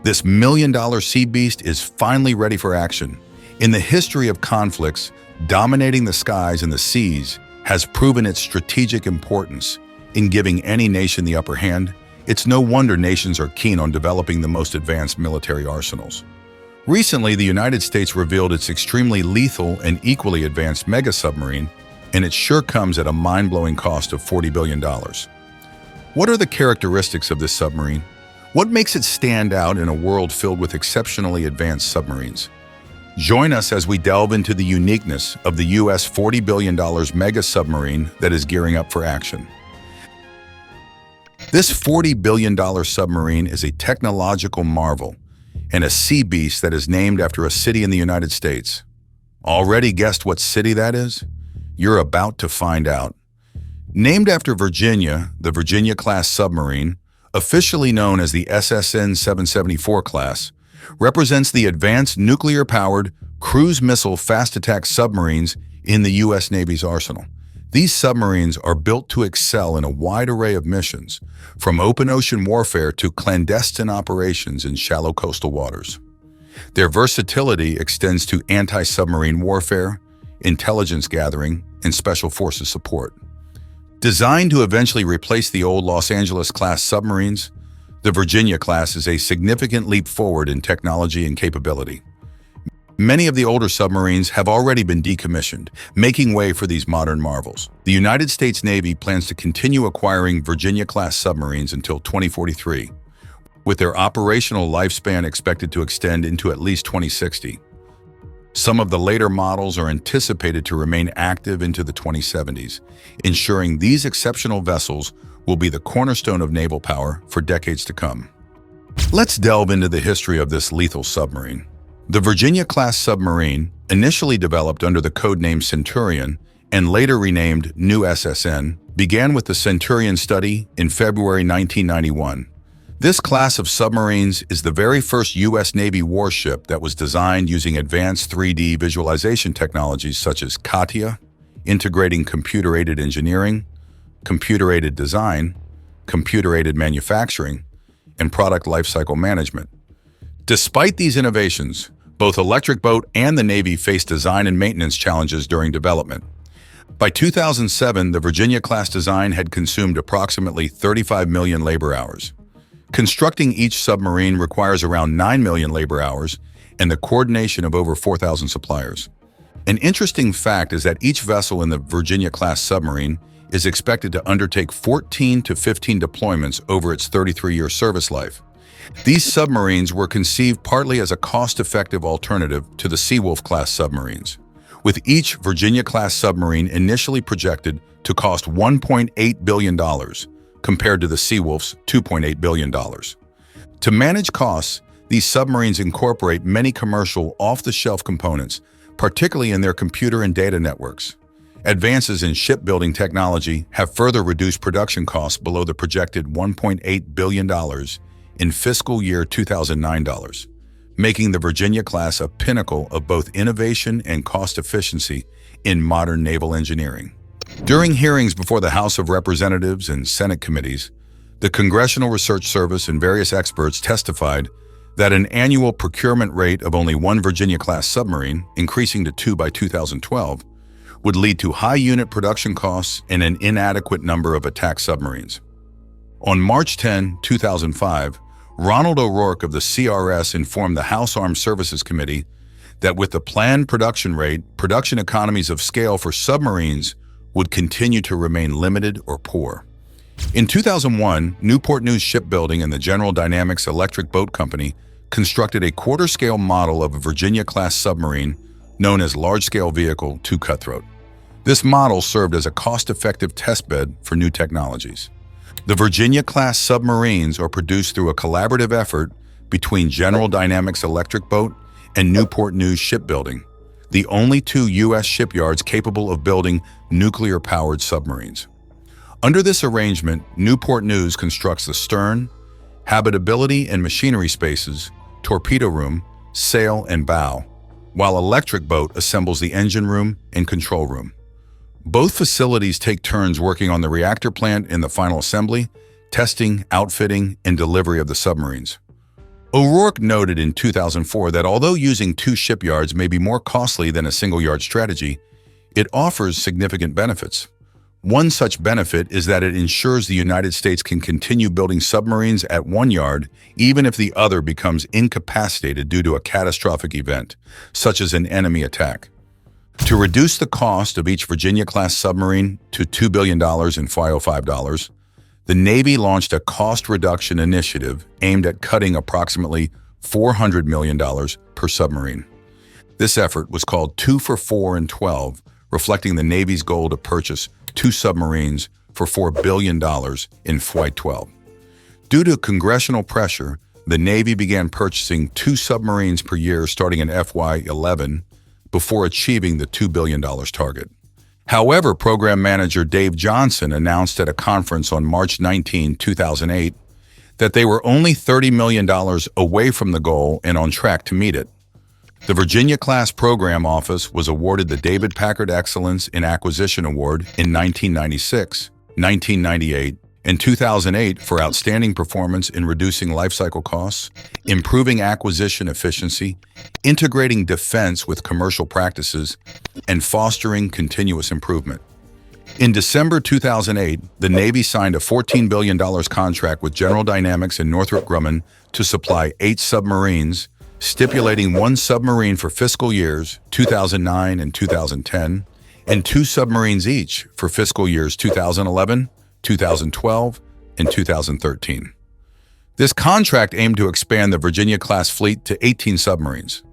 This million-dollar sea beast is finally ready for action. In the history of conflicts, dominating the skies and the seas has proven its strategic importance in giving any nation the upper hand. It's no wonder nations are keen on developing the most advanced military arsenals. Recently, the United States revealed its extremely lethal and equally advanced mega submarine, and it sure comes at a mind-blowing cost of $40 billion. What are the characteristics of this submarine? What makes it stand out in a world filled with exceptionally advanced submarines? Join us as we delve into the uniqueness of the US $40 billion mega submarine that is gearing up for action. This $40 billion submarine is a technological marvel and a sea beast that is named after a city in the United States. Already guessed what city that is? You're about to find out. Named after Virginia, the Virginia-class submarine, officially known as the SSN 774 class, represents the advanced nuclear-powered cruise missile fast-attack submarines in the U.S. Navy's arsenal. These submarines are built to excel in a wide array of missions, from open ocean warfare to clandestine operations in shallow coastal waters. Their versatility extends to anti-submarine warfare, intelligence gathering, and special forces support. Designed to eventually replace the old Los Angeles-class submarines, the Virginia-class is a significant leap forward in technology and capability. Many of the older submarines have already been decommissioned, making way for these modern marvels. The United States Navy plans to continue acquiring Virginia-class submarines until 2043, with their operational lifespan expected to extend into at least 2060. Some of the later models are anticipated to remain active into the 2070s, ensuring these exceptional vessels will be the cornerstone of naval power for decades to come. Let's delve into the history of this lethal submarine. The Virginia-class submarine, initially developed under the codename Centurion and later renamed New SSN, began with the Centurion study in February 1991. This class of submarines is the very first U.S. Navy warship that was designed using advanced 3D visualization technologies such as CATIA, integrating computer-aided engineering, computer-aided design, computer-aided manufacturing, and product lifecycle management. Despite these innovations, both Electric Boat and the Navy faced design and maintenance challenges during development. By 2007, the Virginia-class design had consumed approximately 35 million labor hours. Constructing each submarine requires around 9 million labor hours and the coordination of over 4,000 suppliers. An interesting fact is that each vessel in the Virginia-class submarine is expected to undertake 14 to 15 deployments over its 33-year service life. These submarines were conceived partly as a cost-effective alternative to the Seawolf-class submarines, with each Virginia-class submarine initially projected to cost $1.8 billion compared to the Seawolf's $2.8 billion. To manage costs, these submarines incorporate many commercial off-the-shelf components, particularly in their computer and data networks. Advances in shipbuilding technology have further reduced production costs below the projected $1.8 billion in fiscal year 2009 dollars, making the Virginia-class a pinnacle of both innovation and cost efficiency in modern naval engineering. During hearings before the House of Representatives and Senate committees, the Congressional Research Service and various experts testified that an annual procurement rate of only one Virginia-class submarine, increasing to 2 by 2012, would lead to high unit production costs and an inadequate number of attack submarines. On March 10, 2005, Ronald O'Rourke of the CRS informed the House Armed Services Committee that with the planned production rate, production economies of scale for submarines would continue to remain limited or poor. In 2001, Newport News Shipbuilding and the General Dynamics Electric Boat Company constructed a quarter-scale model of a Virginia-class submarine known as Large-Scale Vehicle 2 Cutthroat. This model served as a cost-effective testbed for new technologies. The Virginia-class submarines are produced through a collaborative effort between General Dynamics Electric Boat and Newport News Shipbuilding, the only two U.S. shipyards capable of building nuclear-powered submarines. Under this arrangement, Newport News constructs the stern, habitability and machinery spaces, torpedo room, sail, and bow, while Electric Boat assembles the engine room and control room. Both facilities take turns working on the reactor plant in the final assembly, testing, outfitting, and delivery of the submarines. O'Rourke noted in 2004 that although using two shipyards may be more costly than a single-yard strategy, it offers significant benefits. One such benefit is that it ensures the United States can continue building submarines at one yard even if the other becomes incapacitated due to a catastrophic event, such as an enemy attack. To reduce the cost of each Virginia-class submarine to $2 billion in $505, the Navy launched a cost reduction initiative aimed at cutting approximately $400 million per submarine. This effort was called 2 for 4 and 12, reflecting the Navy's goal to purchase 2 submarines for $4 billion in Flight 12. Due to congressional pressure, the Navy began purchasing 2 submarines per year starting in FY11 before achieving the $2 billion target. However, Program Manager Dave Johnson announced at a conference on March 19, 2008, that they were only $30 million away from the goal and on track to meet it. The Virginia-class Program Office was awarded the David Packard Excellence in Acquisition Award in 1996, 1998, and 2008 for outstanding performance in reducing lifecycle costs, improving acquisition efficiency, integrating defense with commercial practices, and fostering continuous improvement. In December 2008, the Navy signed a $14 billion contract with General Dynamics and Northrop Grumman to supply 8 submarines, stipulating 1 submarine for fiscal years 2009 and 2010, and 2 submarines each for fiscal years 2011, 2012, and 2013. This contract aimed to expand the Virginia-class fleet to 18 submarines.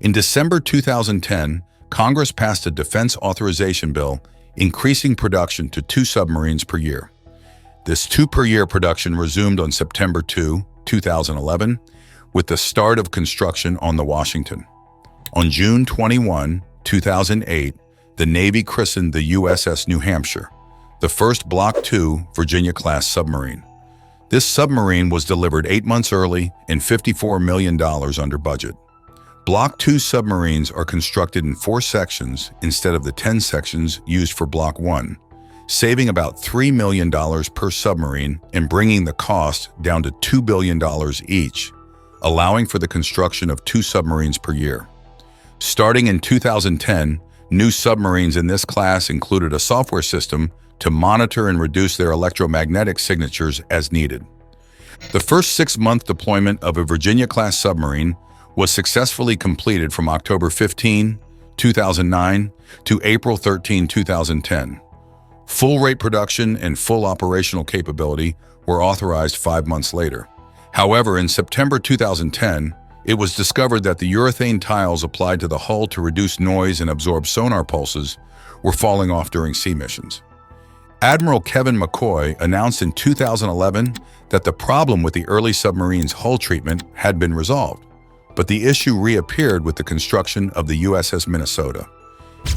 In December 2010, Congress passed a defense authorization bill increasing production to 2 submarines per year. This 2-per-year production resumed on September 2, 2011, with the start of construction on the Washington. On June 21, 2008, the Navy christened the USS New Hampshire, the first Block II Virginia-class submarine. This submarine was delivered 8 months early and $54 million under budget. Block II submarines are constructed in 4 sections instead of the 10 sections used for Block I, saving about $3 million per submarine and bringing the cost down to $2 billion each, allowing for the construction of 2 submarines per year. Starting in 2010, new submarines in this class included a software system to monitor and reduce their electromagnetic signatures as needed. The first 6-month deployment of a Virginia-class submarine was successfully completed from October 15, 2009 to April 13, 2010. Full-rate production and full operational capability were authorized 5 months later. However, in September 2010, it was discovered that the urethane tiles applied to the hull to reduce noise and absorb sonar pulses were falling off during sea missions. Admiral Kevin McCoy announced in 2011 that the problem with the early submarine's hull treatment had been resolved, but the issue reappeared with the construction of the USS Minnesota.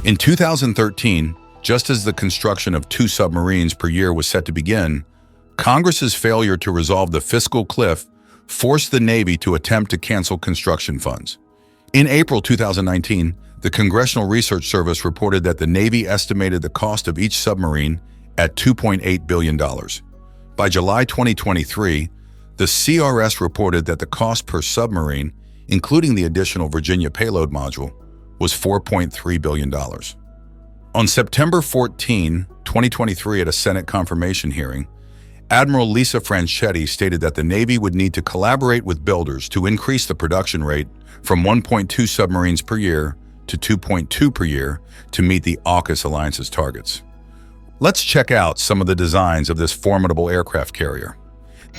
In 2013, just as the construction of 2 submarines per year was set to begin, Congress's failure to resolve the fiscal cliff forced the Navy to attempt to cancel construction funds. In April 2019, the Congressional Research Service reported that the Navy estimated the cost of each submarine at $2.8 billion. By July 2023, the CRS reported that the cost per submarine, including the additional Virginia payload module, was $4.3 billion. On September 14, 2023, at a Senate confirmation hearing, Admiral Lisa Franchetti stated that the Navy would need to collaborate with builders to increase the production rate from 1.2 submarines per year to 2.2 per year to meet the AUKUS Alliance's targets. Let's check out some of the designs of this formidable aircraft carrier.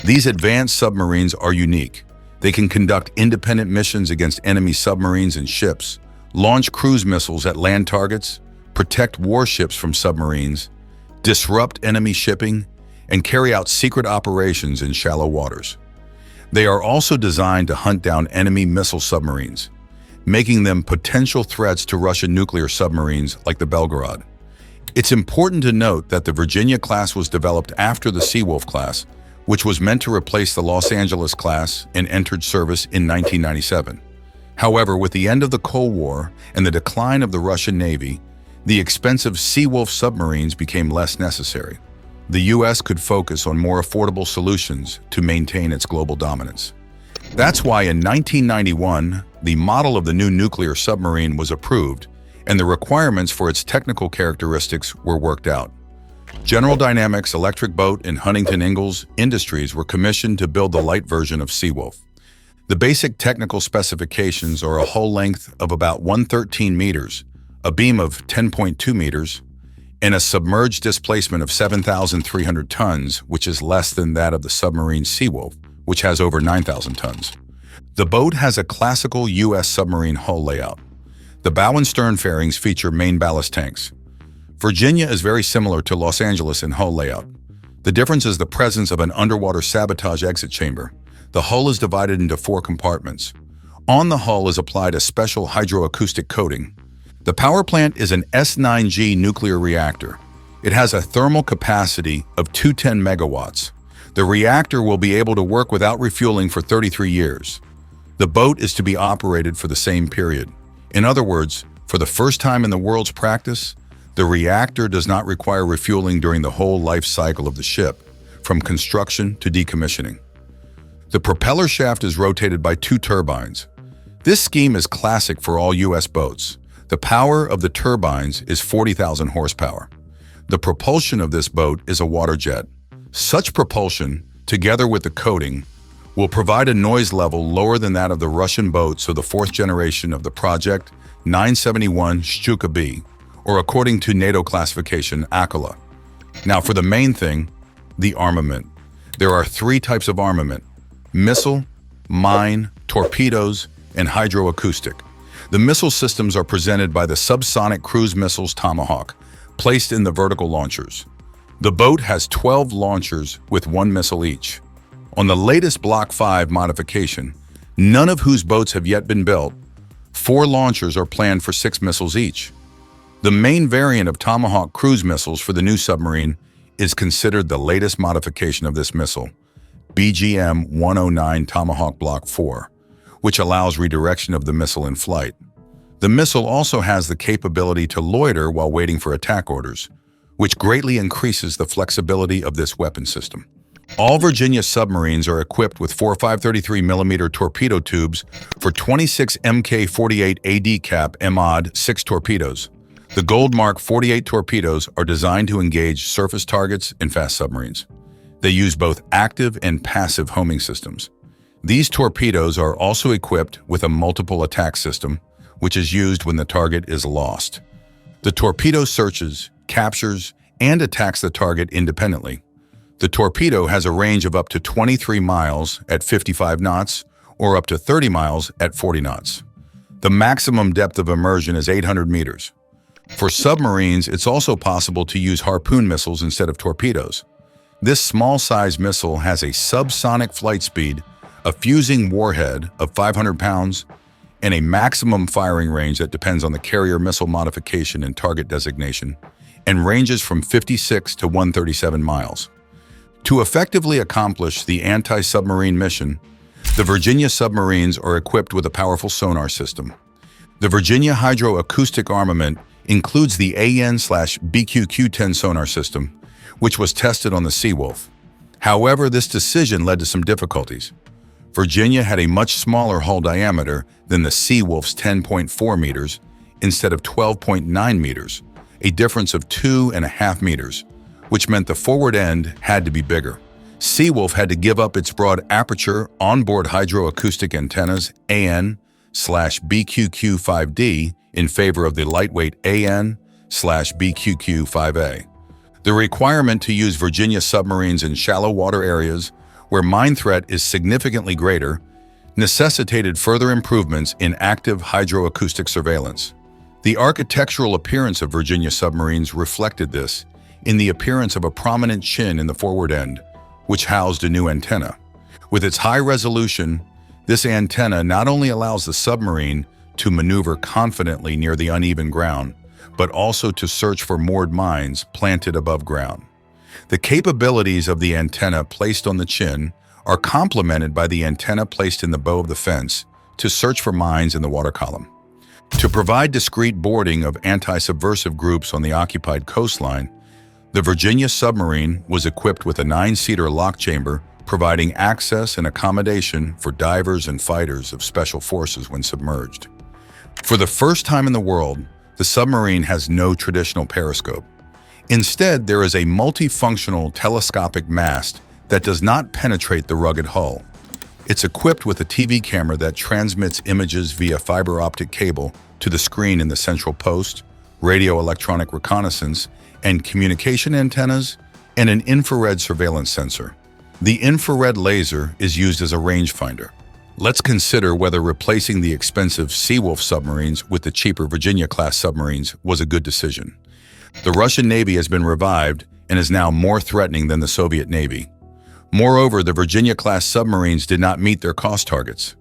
These advanced submarines are unique. They can conduct independent missions against enemy submarines and ships, launch cruise missiles at land targets, protect warships from submarines, disrupt enemy shipping, and carry out secret operations in shallow waters. They are also designed to hunt down enemy missile submarines, making them potential threats to Russian nuclear submarines like the Belgorod. It's important to note that the Virginia class was developed after the Seawolf class, which was meant to replace the Los Angeles class and entered service in 1997. However, with the end of the Cold War and the decline of the Russian Navy, the expensive Seawolf submarines became less necessary. The U.S. could focus on more affordable solutions to maintain its global dominance. That's why in 1991, the model of the new nuclear submarine was approved, and the requirements for its technical characteristics were worked out. General Dynamics Electric Boat and Huntington Ingalls Industries were commissioned to build the light version of Seawolf. The basic technical specifications are a hull length of about 113 meters, a beam of 10.2 meters, and a submerged displacement of 7,300 tons, which is less than that of the submarine Seawolf, which has over 9,000 tons. The boat has a classical U.S. submarine hull layout. The bow and stern fairings feature main ballast tanks. Virginia is very similar to Los Angeles in hull layout. The difference is the presence of an underwater sabotage exit chamber. The hull is divided into 4 compartments. On the hull is applied a special hydroacoustic coating. The power plant is an S9G nuclear reactor. It has a thermal capacity of 210 megawatts. The reactor will be able to work without refueling for 33 years. The boat is to be operated for the same period. In other words, for the first time in the world's practice, the reactor does not require refueling during the whole life cycle of the ship, from construction to decommissioning. The propeller shaft is rotated by 2 turbines. This scheme is classic for all U.S. boats. The power of the turbines is 40,000 horsepower. The propulsion of this boat is a water jet. Such propulsion, together with the coating, will provide a noise level lower than that of the Russian boats of the 4th generation of the Project 971 Shchuka B, or according to NATO classification, Akula. Now for the main thing, the armament. There are 3 types of armament: missile, mine, torpedoes, and hydroacoustic. The missile systems are presented by the subsonic cruise missiles Tomahawk, placed in the vertical launchers. The boat has 12 launchers with 1 missile each. On the latest Block 5 modification, none of whose boats have yet been built, 4 launchers are planned for 6 missiles each. The main variant of Tomahawk cruise missiles for the new submarine is considered the latest modification of this missile, BGM-109 Tomahawk Block 4, which allows redirection of the missile in flight. The missile also has the capability to loiter while waiting for attack orders, which greatly increases the flexibility of this weapon system. All Virginia submarines are equipped with 4 533mm torpedo tubes for 26 Mk48 AD cap MOD 6 torpedoes. The Goldmark 48 torpedoes are designed to engage surface targets and fast submarines. They use both active and passive homing systems. These torpedoes are also equipped with a multiple attack system, which is used when the target is lost. The torpedo searches, captures, and attacks the target independently. The torpedo has a range of up to 23 miles at 55 knots or up to 30 miles at 40 knots. The maximum depth of immersion is 800 meters. For submarines, it's also possible to use harpoon missiles instead of torpedoes. This small-size missile has a subsonic flight speed, a fusing warhead of 500 pounds, and a maximum firing range that depends on the carrier missile modification and target designation, and ranges from 56 to 137 miles. To effectively accomplish the anti-submarine mission, the Virginia submarines are equipped with a powerful sonar system. The Virginia hydroacoustic armament includes the AN/BQQ-10 sonar system, which was tested on the Seawolf. However, this decision led to some difficulties. Virginia had a much smaller hull diameter than the Seawolf's 10.4 meters instead of 12.9 meters, a difference of 2.5 meters, which meant the forward end had to be bigger. Seawolf had to give up its broad aperture onboard hydroacoustic antennas AN/BQQ-5D in favor of the lightweight AN/BQQ-5A. The requirement to use Virginia submarines in shallow water areas where mine threat is significantly greater necessitated further improvements in active hydroacoustic surveillance. The architectural appearance of Virginia submarines reflected this in the appearance of a prominent chin in the forward end, which housed a new antenna. With its high resolution, this antenna not only allows the submarine to maneuver confidently near the uneven ground, but also to search for moored mines planted above ground. The capabilities of the antenna placed on the chin are complemented by the antenna placed in the bow of the fence to search for mines in the water column. To provide discreet boarding of anti-subversive groups on the occupied coastline, the Virginia submarine was equipped with a 9-seater lock chamber providing access and accommodation for divers and fighters of special forces when submerged. For the first time in the world, the submarine has no traditional periscope. Instead, there is a multifunctional telescopic mast that does not penetrate the rugged hull. It's equipped with a TV camera that transmits images via fiber optic cable to the screen in the central post, radio electronic reconnaissance, and communication antennas, and an infrared surveillance sensor. The infrared laser is used as a rangefinder. Let's consider whether replacing the expensive Seawolf submarines with the cheaper Virginia-class submarines was a good decision. The Russian Navy has been revived and is now more threatening than the Soviet Navy. Moreover, the Virginia-class submarines did not meet their cost targets.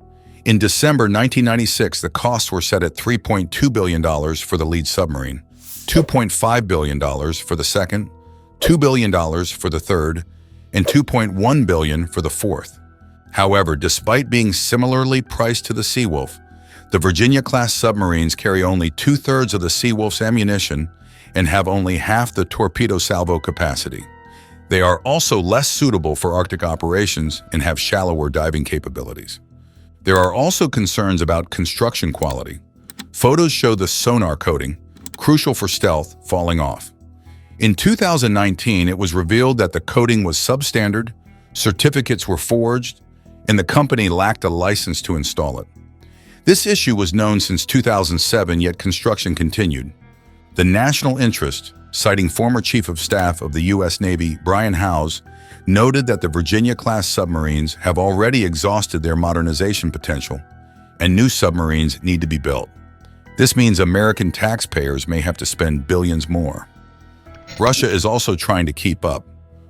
In December 1996, the costs were set at $3.2 billion for the lead submarine, $2.5 billion for the second, $2 billion for the third, and $2.1 billion for the fourth. However, despite being similarly priced to the Seawolf, the Virginia-class submarines carry only 2/3 of the Seawolf's ammunition and have only half the torpedo salvo capacity. They are also less suitable for Arctic operations and have shallower diving capabilities. There are also concerns about construction quality. Photos show the sonar coating, crucial for stealth, falling off. In 2019, it was revealed that the coating was substandard, certificates were forged, and the company lacked a license to install it. This issue was known since 2007, yet construction continued. The national interest, citing former Chief of Staff of the U.S. Navy Brian Howes, noted that the Virginia-class submarines have already exhausted their modernization potential, and new submarines need to be built. This means American taxpayers may have to spend billions more. Russia is also trying to keep up.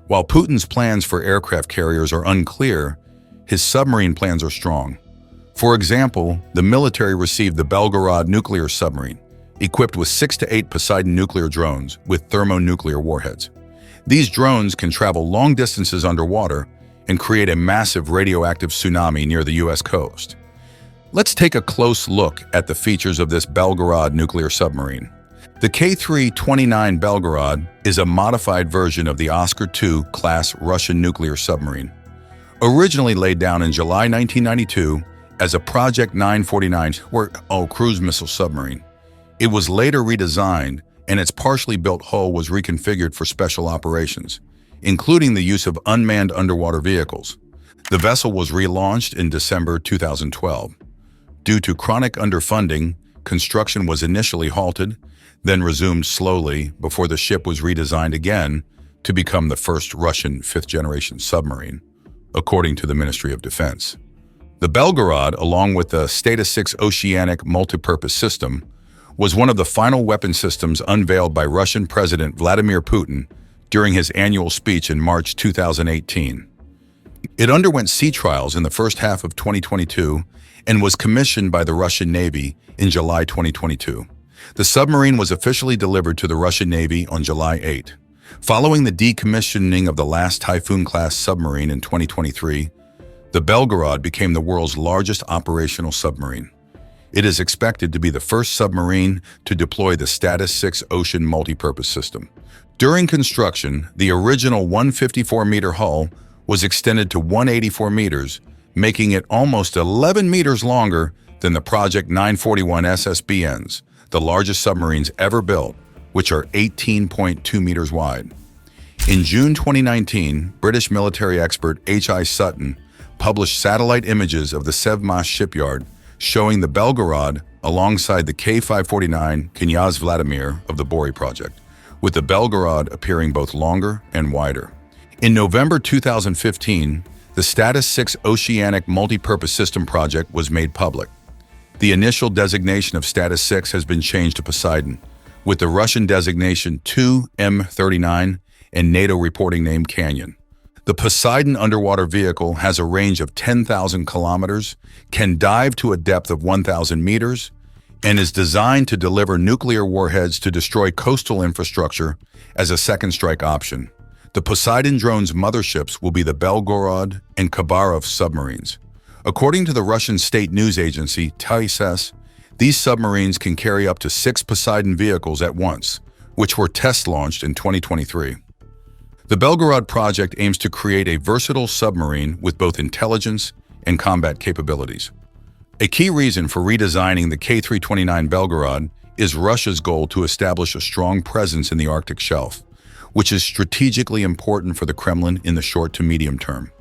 While Putin's plans for aircraft carriers are unclear, his submarine plans are strong. For example, the military received the Belgorod nuclear submarine, equipped with 6 to 8 Poseidon nuclear drones with thermonuclear warheads. These drones can travel long distances underwater and create a massive radioactive tsunami near the U.S. coast. Let's take a close look at the features of this Belgorod nuclear submarine. The K3-29 Belgorod is a modified version of the Oscar II class Russian nuclear submarine. Originally laid down in July 1992 as a Project 949 cruise missile submarine, it was later redesigned and its partially built hull was reconfigured for special operations, including the use of unmanned underwater vehicles. The vessel was relaunched in December 2012. Due to chronic underfunding, construction was initially halted, then resumed slowly before the ship was redesigned again to become the first Russian fifth-generation submarine, according to the Ministry of Defense. The Belgorod, along with the Status 6 Oceanic Multipurpose System, was one of the final weapon systems unveiled by Russian President Vladimir Putin during his annual speech in March 2018. It underwent sea trials in the first half of 2022 and was commissioned by the Russian Navy in July 2022. The submarine was officially delivered to the Russian Navy on July 8. Following the decommissioning of the last Typhoon-class submarine in 2023, the Belgorod became the world's largest operational submarine. It is expected to be the first submarine to deploy the Status 6 Ocean Multipurpose System. During construction, the original 154-meter hull was extended to 184 meters, making it almost 11 meters longer than the Project 941 SSBNs, the largest submarines ever built, which are 18.2 meters wide. In June 2019, British military expert H.I. Sutton published satellite images of the Sevmas shipyard showing the Belgorod alongside the K549 Knyaz Vladimir of the Bory project, with the Belgorod appearing both longer and wider. In November 2015, the Status 6 Oceanic Multipurpose System project was made public. The initial designation of Status 6 has been changed to Poseidon, with the Russian designation 2M39 and NATO reporting name Canyon. The Poseidon underwater vehicle has a range of 10,000 kilometers, can dive to a depth of 1,000 meters, and is designed to deliver nuclear warheads to destroy coastal infrastructure as a second strike option. The Poseidon drone's motherships will be the Belgorod and Khabarov submarines. According to the Russian state news agency TASS, these submarines can carry up to 6 Poseidon vehicles at once, which were test launched in 2023. The Belgorod project aims to create a versatile submarine with both intelligence and combat capabilities. A key reason for redesigning the K-329 Belgorod is Russia's goal to establish a strong presence in the Arctic Shelf, which is strategically important for the Kremlin in the short to medium term.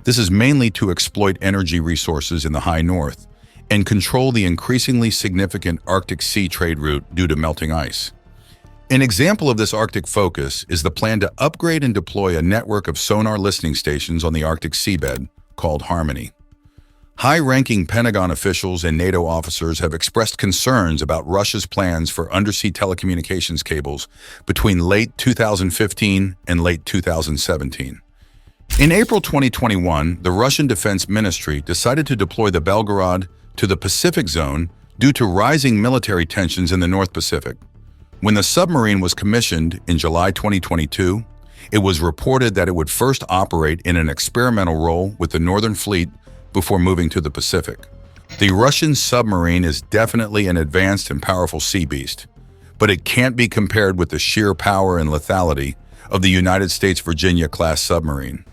This is mainly to exploit energy resources in the high north and control the increasingly significant Arctic Sea trade route due to melting ice. An example of this Arctic focus is the plan to upgrade and deploy a network of sonar listening stations on the Arctic seabed called Harmony. High-ranking Pentagon officials and NATO officers have expressed concerns about Russia's plans for undersea telecommunications cables between late 2015 and late 2017. In April 2021, the Russian Defense Ministry decided to deploy the Belgorod to the Pacific Zone due to rising military tensions in the North Pacific. When the submarine was commissioned in July 2022, it was reported that it would first operate in an experimental role with the Northern Fleet before moving to the Pacific. The Russian submarine is definitely an advanced and powerful sea beast, but it can't be compared with the sheer power and lethality of the United States Virginia-class submarine.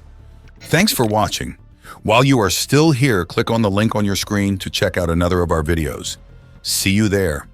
Thanks for watching. While you are still here, click on the link on your screen to check out another of our videos. See you there.